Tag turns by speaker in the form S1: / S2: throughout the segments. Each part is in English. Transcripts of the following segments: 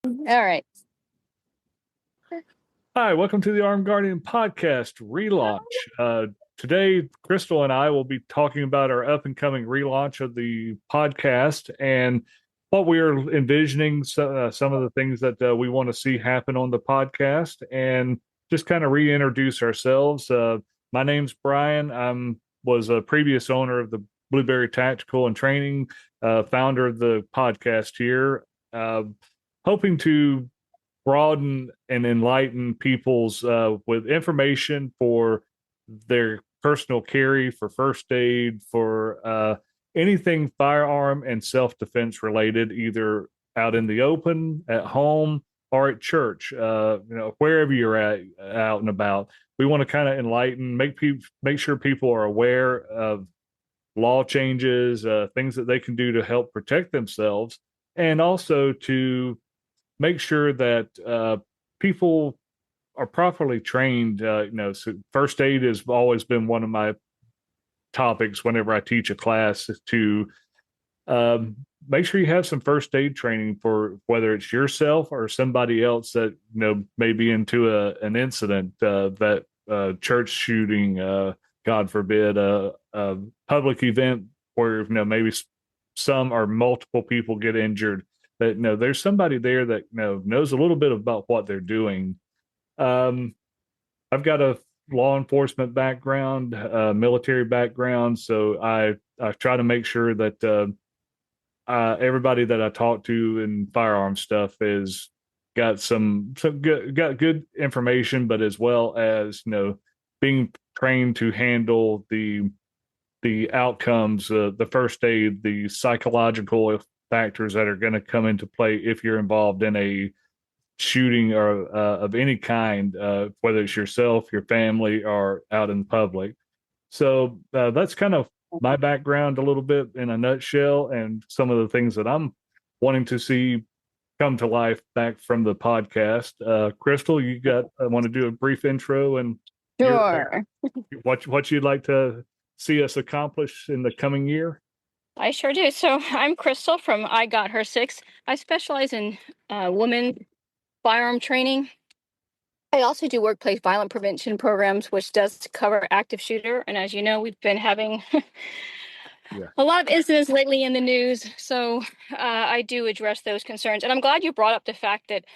S1: All right.
S2: Hi, welcome to the Armed Guardian podcast relaunch. Today, Crystal and I will be talking about our up and coming relaunch of the podcast and what we are envisioning, some of the things that we want to see happen on the podcast, and just kind of reintroduce ourselves. My name's Brian. Was a previous owner of the Blueberry Tactical and Training, founder of the podcast here. Hoping to broaden and enlighten people's with information for their personal carry, for first aid, for anything firearm and self-defense related, either out in the open, at home, or at church. Wherever you're at, out and about. We want to kind of enlighten, make sure people are aware of law changes, things that they can do to help protect themselves, and also to make sure that people are properly trained. So first aid has always been one of my topics whenever I teach a class, to make sure you have some first aid training for whether it's yourself or somebody else that may be into an incident, that church shooting, God forbid, a public event where maybe some or multiple people get injured, that there's somebody there that knows a little bit about what they're doing. I've got a law enforcement background, military background, so I try to make sure that everybody that I talk to in firearm stuff is got some good information, but as well as being trained to handle the outcomes, the first aid, the psychological factors that are going to come into play if you're involved in a shooting or of any kind, whether it's yourself, your family, or out in public. So that's kind of my background a little bit in a nutshell, and some of the things that I'm wanting to see come to life back from the podcast. Crystal, I want to do a brief intro and
S1: Sure.
S2: what you'd like to see us accomplish in the coming year.
S1: I sure do. So I'm Crystal from I Got Her Six. I specialize in women firearm training. I also do workplace violence prevention programs, which does cover active shooter. And as you know, we've been having
S2: Yeah.
S1: a lot of incidents lately in the news. So I do address those concerns. And I'm glad you brought up the fact that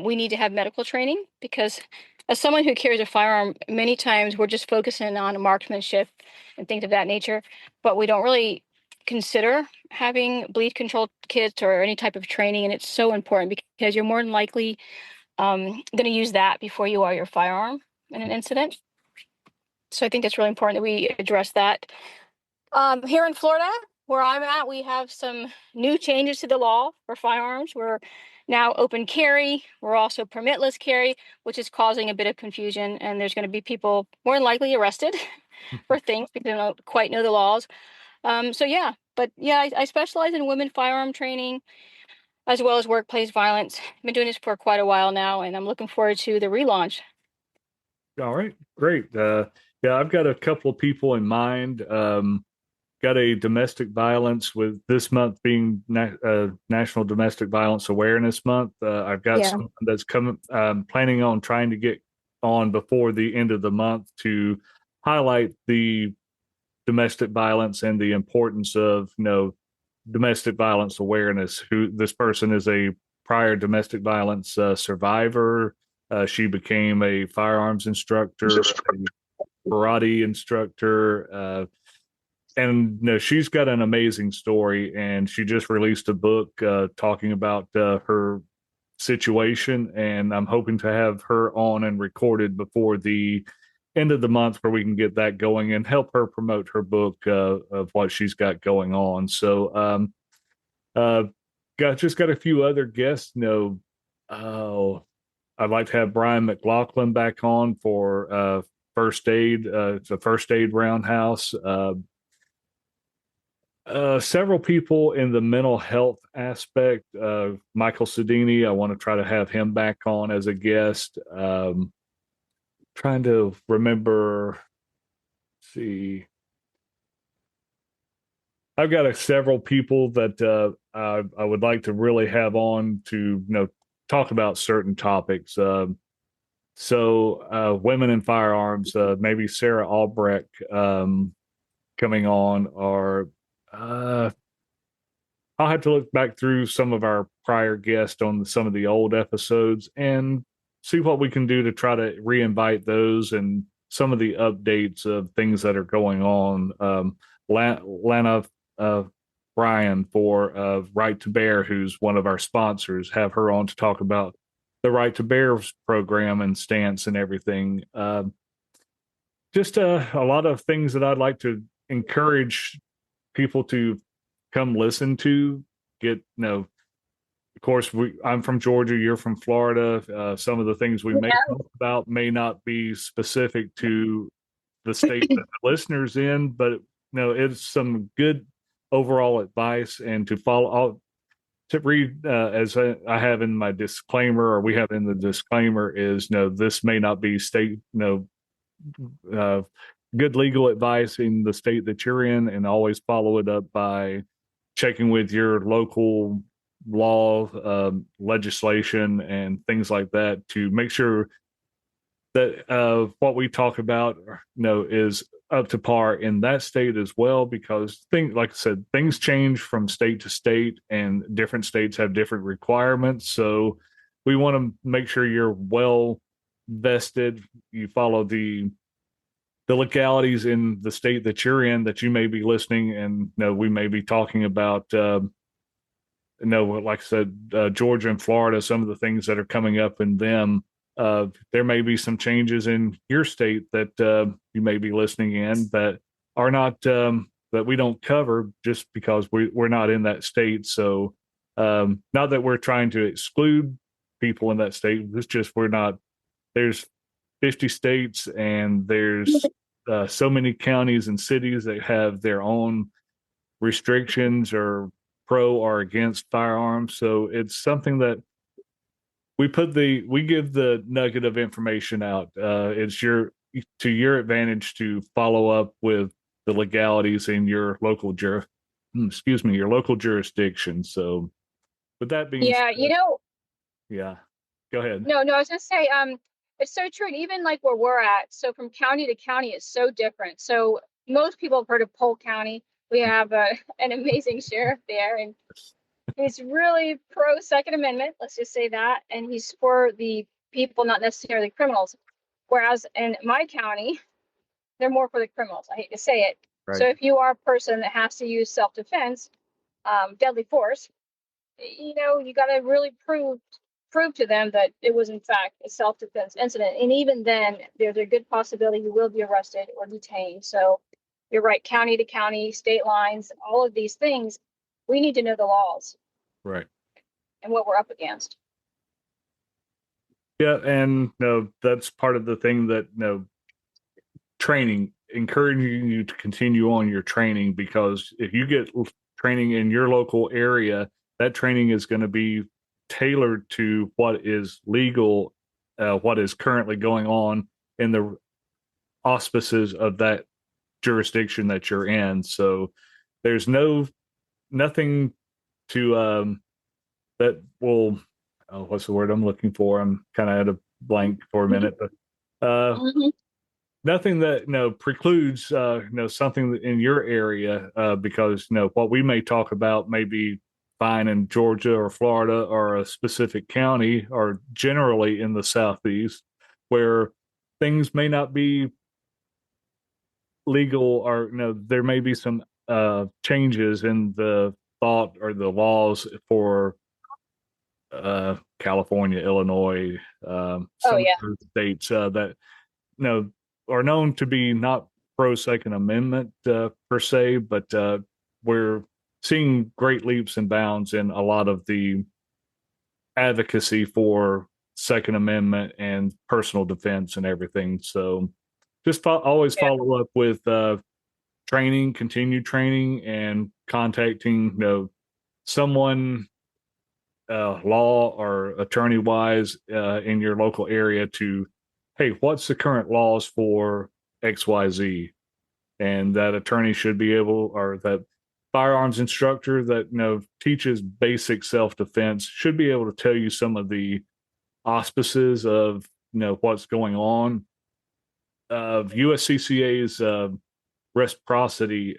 S1: we need to have medical training, because as someone who carries a firearm, many times we're just focusing on marksmanship and things of that nature, but we don't really consider having bleed control kits or any type of training. And it's so important because you're more than likely going to use that before you are your firearm in an incident. So I think it's really important that we address that. Here in Florida, where I'm at, we have some new changes to the law for firearms. We're now open carry. We're also permitless carry, which is causing a bit of confusion. And there's going to be people more than likely arrested for things because they don't quite know the laws. I specialize in women firearm training as well as workplace violence. I've been doing this for quite a while now, and I'm looking forward to the relaunch.
S2: All right, great. Yeah, I've got a couple of people in mind. Got a domestic violence, with this month being National Domestic Violence Awareness Month. I've got
S1: Yeah.
S2: someone that's coming, planning on trying to get on before the end of the month to highlight the domestic violence and the importance of domestic violence awareness. Who this person is, a prior domestic violence survivor. She became a firearms instructor, a karate instructor. And she's got an amazing story, and she just released a book talking about her situation, and I'm hoping to have her on and recorded before the end of the month, where we can get that going and help her promote her book of what she's got going on. So uh got a few other guests. I'd like to have Brian McLaughlin back on for first aid. It's a first aid roundhouse. Several people in the mental health aspect. Michael Sedini, I want to try to have him back on as a guest. Trying to remember, see. I've got several people that I would like to really have on to talk about certain topics. Women in firearms, maybe Sarah Albrecht coming on, or uh, I'll have to look back through some of our prior guests on some of the old episodes and see what we can do to try to re-invite those and some of the updates of things that are going on. Lana Bryan for Right to Bear, who's one of our sponsors, have her on to talk about the Right to Bear program and stance and everything. Just a lot of things that I'd like to encourage people to come listen to. Get of course, I'm from Georgia, you're from Florida. Some of the things we may
S1: Yeah.
S2: talk about may not be specific to the state that the listeners in, but it's some good overall advice. And to follow, to read as I have in my disclaimer, or we have in the disclaimer, is this may not be state uh, good legal advice in the state that you're in, and always follow it up by checking with your local law, legislation, and things like that to make sure that what we talk about, is up to par in that state as well. Because things, like I said, things change from state to state, and different states have different requirements. So we want to make sure you're well vested. You follow the legalities in the state that you're in, that you may be listening, and we may be talking about like I said, Georgia and Florida, some of the things that are coming up in them. There may be some changes in your state that you may be listening in that are not that we don't cover just because we're not in that state. So not that we're trying to exclude people in that state. It's just we're not. There's 50 states, and there's so many counties and cities that have their own restrictions or pro or against firearms. So it's something that we give the nugget of information out. It's to your advantage to follow up with the legalities in your local your local jurisdiction. So with that being
S1: Yeah,
S2: said, yeah, go ahead.
S1: no, no, I was gonna say, it's so true. And even like where we're at, so from county to county, it's so different. So most people have heard of Polk County. We have an amazing sheriff there, and he's really pro Second Amendment. Let's just say that, and he's for the people, not necessarily criminals. Whereas in my county, they're more for the criminals. I hate to say it.
S2: Right.
S1: So if you are a person that has to use self-defense, deadly force, you got to really prove to them that it was in fact a self-defense incident. And even then, there's a good possibility you will be arrested or detained. So you're right, county to county, state lines, all of these things, we need to know the laws
S2: Right.
S1: and what we're up against.
S2: Yeah, and that's part of the thing that training, encouraging you to continue on your training, because if you get training in your local area, that training is going to be tailored to what is legal, what is currently going on in the auspices of that jurisdiction that you're in. So there's nothing to that will, oh, what's the word I'm looking for? I'm kind of at a blank for a minute, but
S1: Mm-hmm.
S2: nothing that precludes something in your area, because what we may talk about may be fine in Georgia or Florida or a specific county, or generally in the Southeast, where things may not be legal, or there may be some changes in the thought or the laws for California, Illinois,
S1: Oh
S2: some of
S1: yeah.
S2: those states that are known to be not pro Second Amendment per se, but we're seeing great leaps and bounds in a lot of the advocacy for Second Amendment and personal defense and everything. So just always
S1: Yeah.
S2: follow up with training, continued training, and contacting someone law or attorney wise in your local area to, hey, what's the current laws for XYZ? And that attorney should be able, or that firearms instructor that teaches basic self-defense should be able to tell you some of the auspices of what's going on. USCCA's reciprocity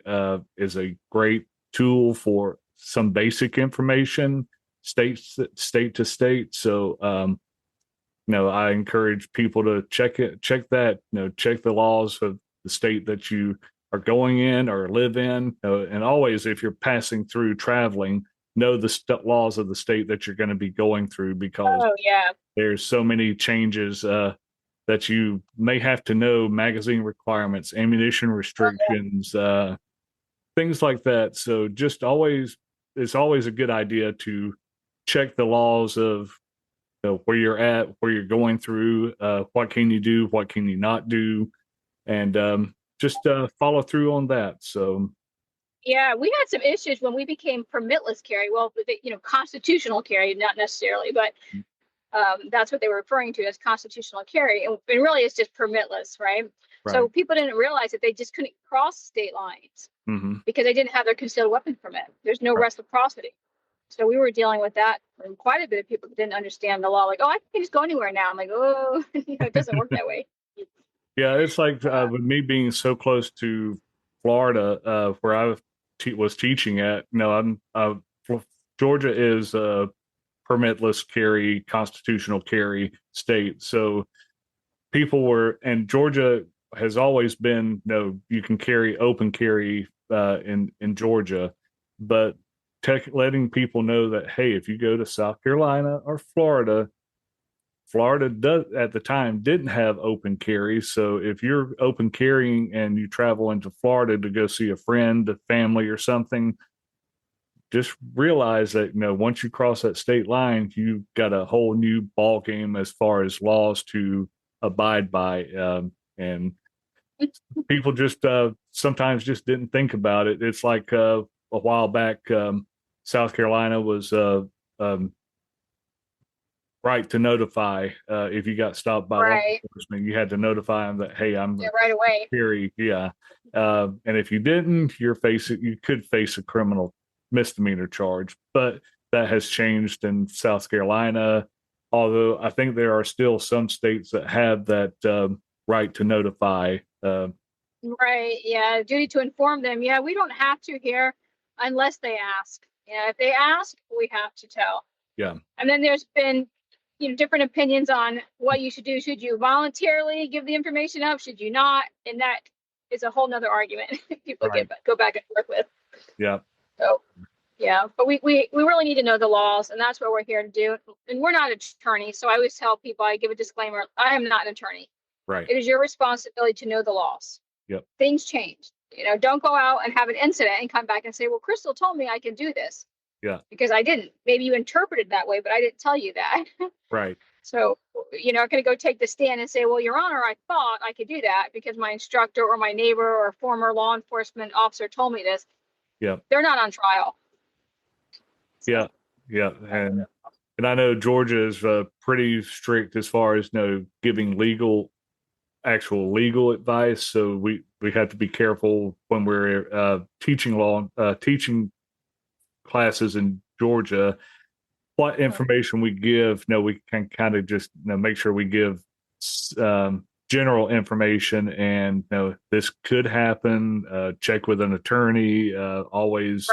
S2: is a great tool for some basic information, state to state. So I encourage people to check that, check the laws of the state that you are going in or live in. And always, if you're passing through traveling, know the laws of the state that you're going to be going through, because
S1: Oh, yeah.
S2: there's so many changes that you may have to know: magazine requirements, ammunition restrictions, things like that. So it's always a good idea to check the laws of where you're at, where you're going through, what can you do, what can you not do, and just follow through on that. So
S1: Yeah, we had some issues when we became permitless carry. Well, constitutional carry, not necessarily, but that's what they were referring to as constitutional carry. And really, it's just permitless, right? So
S2: right.
S1: people didn't realize that they just couldn't cross state lines
S2: Mm-hmm.
S1: because they didn't have their concealed weapon permit. There's no
S2: Right.
S1: reciprocity. So we were dealing with that. And quite a bit of people didn't understand the law. Like, oh, I can just go anywhere now. I'm like, oh, it doesn't work that way.
S2: Yeah, it's like with me being so close to Florida, where I was teaching at. Georgia is a permitless carry, constitutional carry state. So and Georgia has always been, you can carry open carry in Georgia, but letting people know that, hey, if you go to South Carolina or Florida does at the time didn't have open carry. So if you're open carrying and you travel into Florida to go see a friend, a family, or something, just realize that once you cross that state line, you've got a whole new ball game as far as laws to abide by. And people just sometimes just didn't think about it. It's like a while back, South Carolina was right to notify if you got stopped by law
S1: Right.
S2: enforcement. You had to notify them that, hey, I'm
S1: Yeah, right away.
S2: carry. Yeah. And if you didn't, you could face a criminal misdemeanor charge. But that has changed in South Carolina. Although I think there are still some states that have that right to notify.
S1: Right. Yeah. Duty to inform them. Yeah, we don't have to here unless they ask. Yeah, if they ask, we have to tell.
S2: Yeah.
S1: And then there's been, different opinions on what you should do. Should you voluntarily give the information up? Should you not? And that is a whole nother argument people
S2: Right.
S1: go back and forth with.
S2: Yeah.
S1: So yeah, but we really need to know the laws, and that's what we're here to do. And we're not attorneys, so I always tell people, I give a disclaimer: I am not an attorney.
S2: Right.
S1: It is your responsibility to know the laws.
S2: Yep.
S1: Things change. Don't go out and have an incident and come back and say, well, Crystal told me I can do this.
S2: Yeah.
S1: Because I didn't. Maybe you interpreted that way, but I didn't tell you that.
S2: Right.
S1: So, I'm going to go take the stand and say, well, Your Honor, I thought I could do that because my instructor or my neighbor or former law enforcement officer told me this.
S2: Yeah.
S1: They're not on trial.
S2: So. Yeah. Yeah. And I know Georgia is pretty strict as far as giving actual legal advice. So we have to be careful when we're teaching classes in Georgia, what information we give. We can kind of just make sure we give general information, and this could happen. Check with an attorney. Always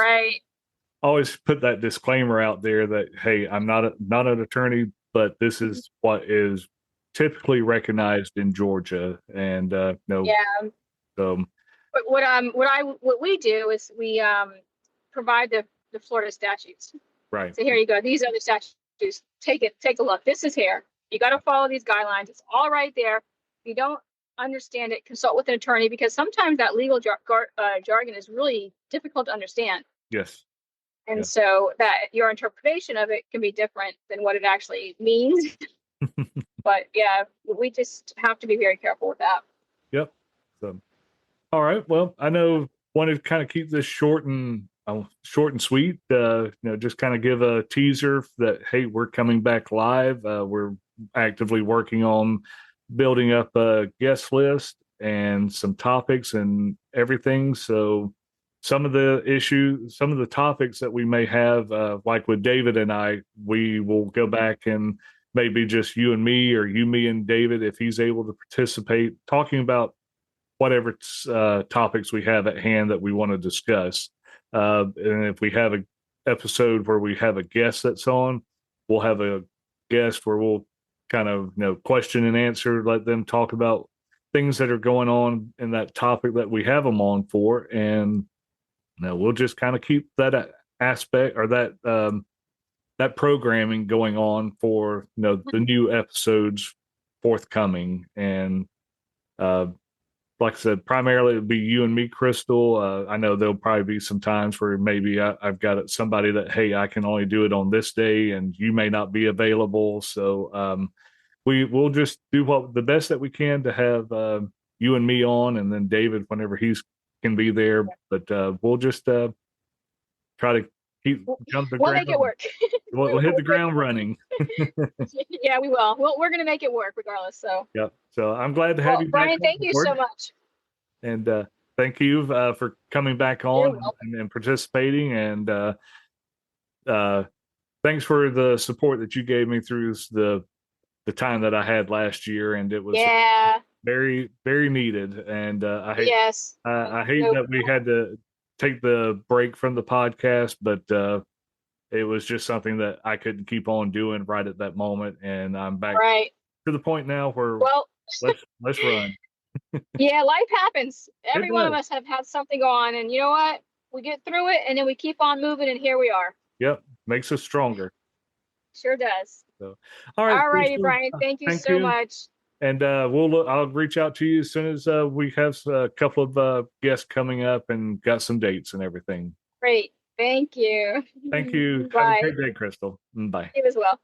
S2: put that disclaimer out there that, hey, I'm not an attorney, but this is what is typically recognized in Georgia. And
S1: Yeah.
S2: So,
S1: but what we do is we provide the Florida statutes.
S2: Right.
S1: So here you go. These are the statutes. Take a look. This is here. You got to follow these guidelines. It's all right there. If you don't understand it, consult with an attorney, because sometimes that legal jargon is really difficult to understand.
S2: Yes.
S1: And so that your interpretation of it can be different than what it actually means. But yeah, we just have to be very careful with that.
S2: Yep. So, all right. Well, I know wanted to kind of keep this short and sweet. Just kind of give a teaser that, hey, we're coming back live. We're actively working on building up a guest list and some topics and everything. So some of the issues, some of the topics that we may have, like with David and I, we will go back and maybe just you and me, or you, me, and David, if he's able to participate, talking about whatever topics we have at hand that we want to discuss. And if we have an episode where we have a guest that's on, we'll have a guest where we'll kind of, question and answer, let them talk about things that are going on in that topic that we have them on for. And we'll just kind of keep that aspect, or that programming going on for the new episodes forthcoming. And like I said, primarily it'll be you and me, Crystal. I know there'll probably be some times where maybe I've got somebody that, hey, I can only do it on this day, and you may not be available. So we'll just do the best that we can to have you and me on, and then David whenever he's can be there. But we'll just try to jump the
S1: we'll
S2: ground.
S1: Make it work.
S2: We'll hit the ground running.
S1: Yeah, we will. We're going to make it work regardless. So.
S2: Yep. So I'm glad to have you,
S1: Brian.
S2: back
S1: Thank you so much.
S2: And thank you for coming back on and participating. And thanks for the support that you gave me through the time that I had last year, and it was very, very needed. And I hate that we had to take the break from the podcast, but it was just something that I couldn't keep on doing right at that moment. And I'm back to the point now where let's run.
S1: Yeah, life happens. Every one of us have had something go on, and you know what? We get through it, and then we keep on moving, and here we are.
S2: Yep, makes us stronger.
S1: Sure does.
S2: So, all right,
S1: righty, Brian. Thank you so much.
S2: And I'll reach out to you as soon as we have a couple of guests coming up and got some dates and everything.
S1: Great. Thank you.
S2: Thank you.
S1: Bye.
S2: Have a great day, Crystal. Bye.
S1: You as well.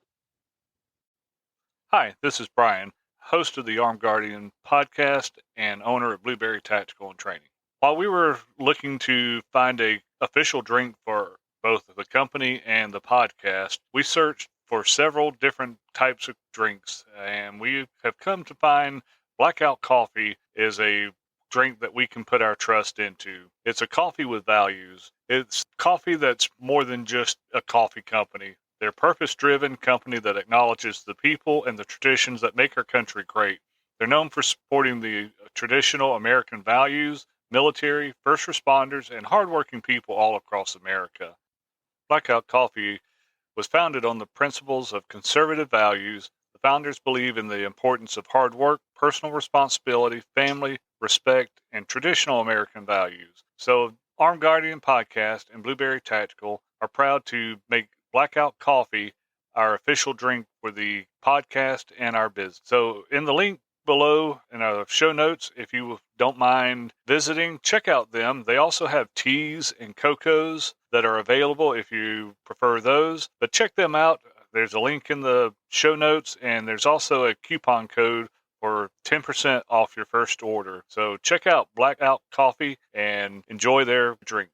S3: Hi, this is Brian, host of the Armed Guardian podcast and owner of Blueberry Tactical and Training. While we were looking to find a official drink for both the company and the podcast, we searched for several different types of drinks, and we have come to find Blackout Coffee is a drink that we can put our trust into. It's a coffee with values. It's coffee that's more than just a coffee company. They're a purpose-driven company that acknowledges the people and the traditions that make our country great. They're known for supporting the traditional American values, military, first responders, and hardworking people all across America. Blackout Coffee was founded on the principles of conservative values. The founders believe in the importance of hard work, personal responsibility, family, respect, and traditional American values. So Armed Guardian Podcast and Blueberry Tactical are proud to make Blackout Coffee our official drink for the podcast and our business. So in the link below in our show notes, if you don't mind visiting, check out them. They also have teas and cocos that are available if you prefer those. But check them out. There's a link in the show notes, and there's also a coupon code for 10% off your first order. So check out Blackout Coffee and enjoy their drink.